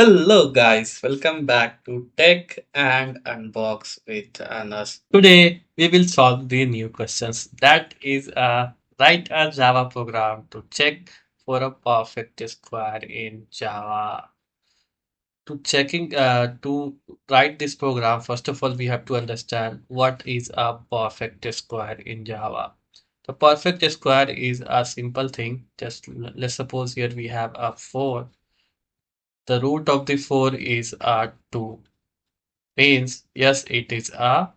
Hello guys, welcome back to Tech and Unbox with Anas. Today we will solve the new questions. That is write a Java program to check for a perfect square in Java. To write this program, first of all we have to understand what is a perfect square in Java. The perfect square is a simple thing. Just let's suppose here we have a 4. The root of the 4 is 2. Means yes, it is a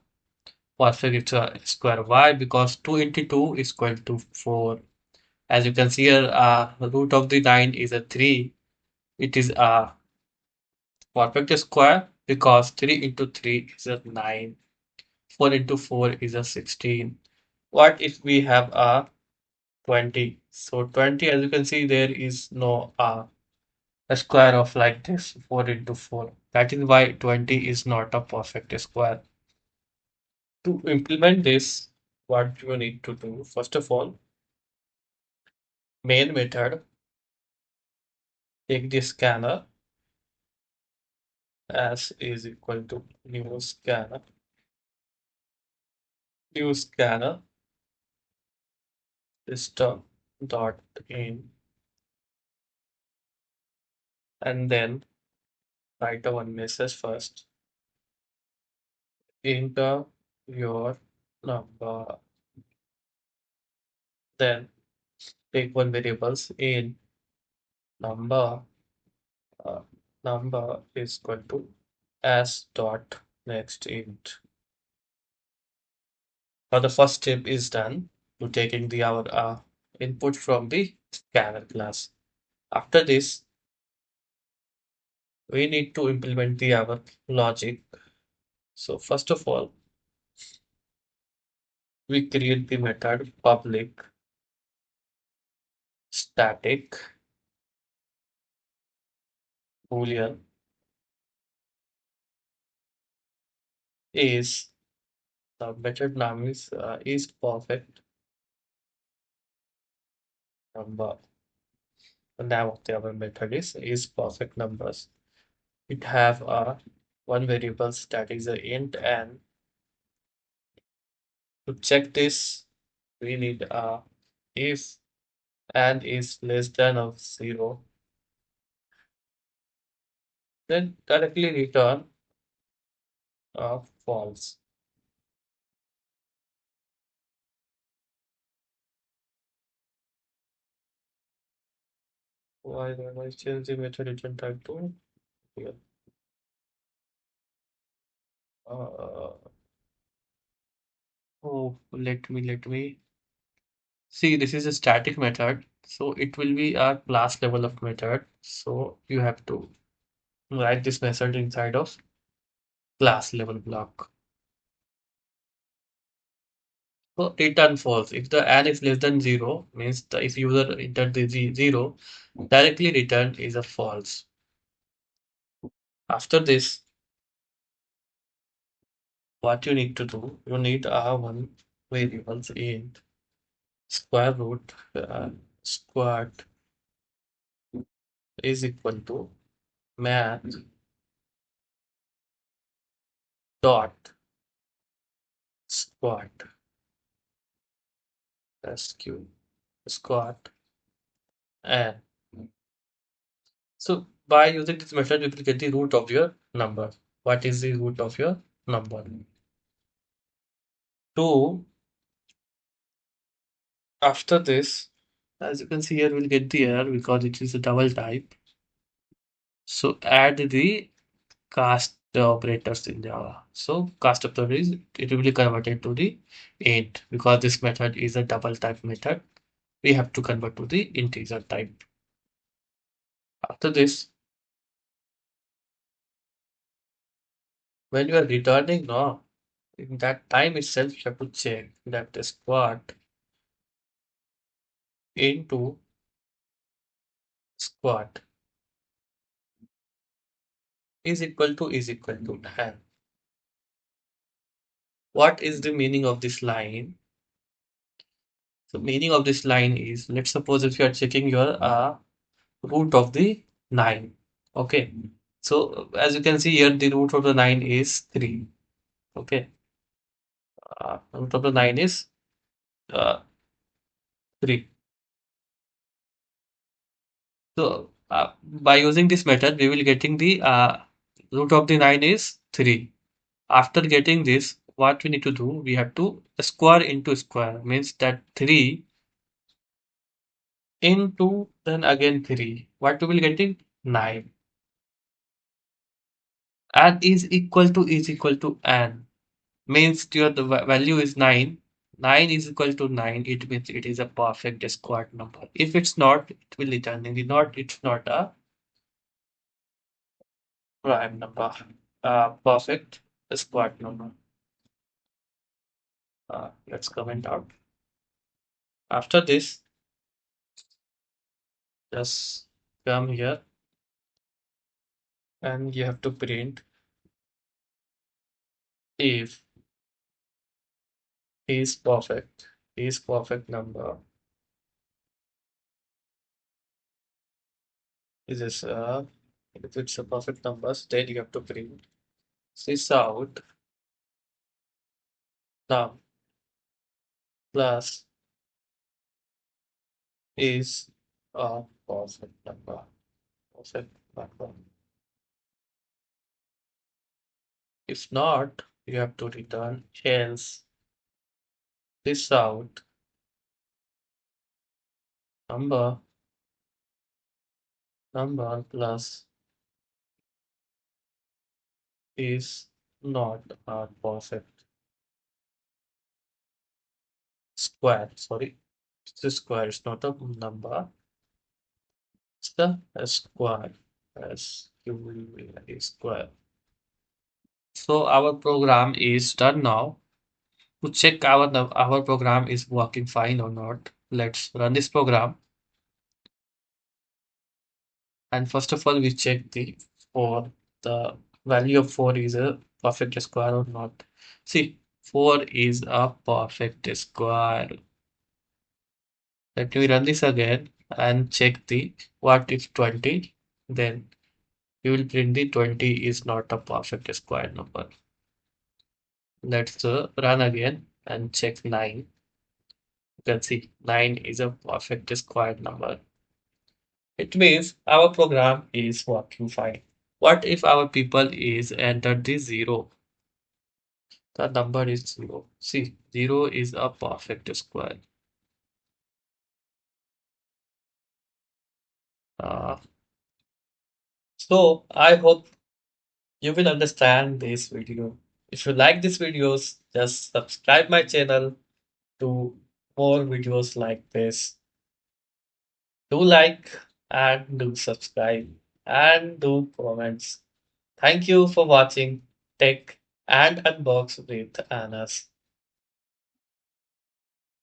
perfect square. Why? Because 2 into 2 is equal to 4. As you can see here, root of the 9 is a 3. It is a perfect square because 3 into 3 is a 9. 4 into 4 is a 16. What if we have a 20? So 20, as you can see, there is no a square of like this 4 into 4. That is why 20 is not a perfect square. To implement this, what you need to do, first of all, main method, take the scanner as is equal to new scanner system dot in, and then write a one message first, enter your number, then take one variables in number, uh, number is equal to s dot next int. Now the first step is done to taking the our input from the scanner class. After this, we need to implement the our logic. So first of all, we create the method public static boolean is, the method name is perfect number. The name of the our method is perfect numbers. It have one variables that is a int, and to check this we need if and is less than of 0, then directly return false. Why don't I change the method return type to here? Uh, oh, let me see. This is a static method, so it will be a class level of method. So you have to write this method inside of class level block. So return false. If the n is less than 0, means if user entered the 0, directly return is a false. After this, what you need to do, you need one variables in square root squared is equal to math dot squat sq squat. And so by using this method you will get the root of your number. What is the root of your number? 2. After this, as you can see here, we'll get the error because it is a double type. So add the cast operators in Java. So cast operators, it will be converted to the int because this method is a double type method. We have to convert to the integer type. After this, when you are returning now, in that time itself, you have to check that the squat into squat is equal to 10. What is the meaning of this line? So meaning of this line is, let's suppose if you are checking your root of the 9. Okay. So as you can see here, the root of the 9 is 3. Okay. Root of the 9 is 3. So by using this method, we will getting the root of the 9 is 3. After getting this, what we need to do, we have to square into square, means that 3 into then again 3. What we will getting? 9. And is equal to n. Means your value is 9. 9 is equal to 9. It means it is a perfect squared number. If it's not, it will return. If not, it's not a prime number. Perfect squared number. Let's comment out. After this, just come here and you have to print if is perfect number is this if it's a perfect numbers, then you have to print this out now plus is a perfect number. Perfect number. If not, you have to return else this out number plus is not a perfect square. Sorry, it's the square. It's not a number. It's the a square. S Q U A square. So our program is done now. To check our program is working fine or not, let's run this program. And first of all, we check the value of 4 is a perfect square or not. See, 4 is a perfect square. Let me run this again and check the what if 20. Then we will print the 20 is not a perfect square number. Let's run again and check 9. You can see 9 is a perfect square number. It means our program is working fine. What if our people is entered the 0? The number is 0. See, 0 is a perfect square. Uh, so I hope you will understand this video. If you like these videos, just subscribe my channel to more videos like this. Do like and do subscribe and do comments. Thank you for watching Tech and Unbox with Anas.